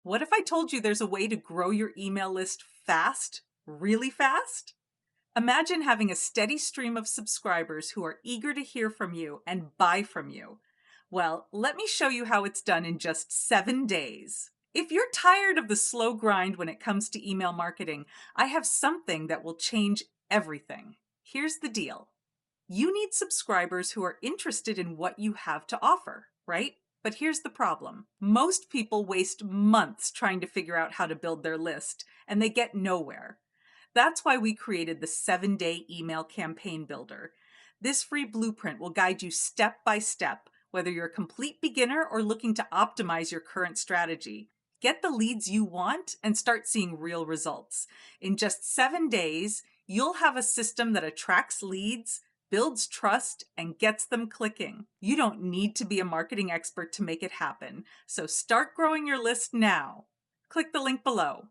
What if I told you there's a way to grow your email list fast, really fast? Imagine having a steady stream of subscribers who are eager to hear from you and buy from you. Well, let me show you how it's done in just 7 days. If you're tired of the slow grind when it comes to email marketing, I have something that will change everything. Here's the deal. You need subscribers who are interested in what you have to offer, right? But here's the problem. Most people waste months trying to figure out how to build their list, and they get nowhere. That's why we created the 7-Day Email Campaign Builder. This free blueprint will guide you step by step, whether you're a complete beginner or looking to optimize your current strategy. Get the leads you want and start seeing real results. In just 7 days, you'll have a system that attracts leads, builds trust, and gets them clicking. You don't need to be a marketing expert to make it happen. So start growing your list now. Click the link below.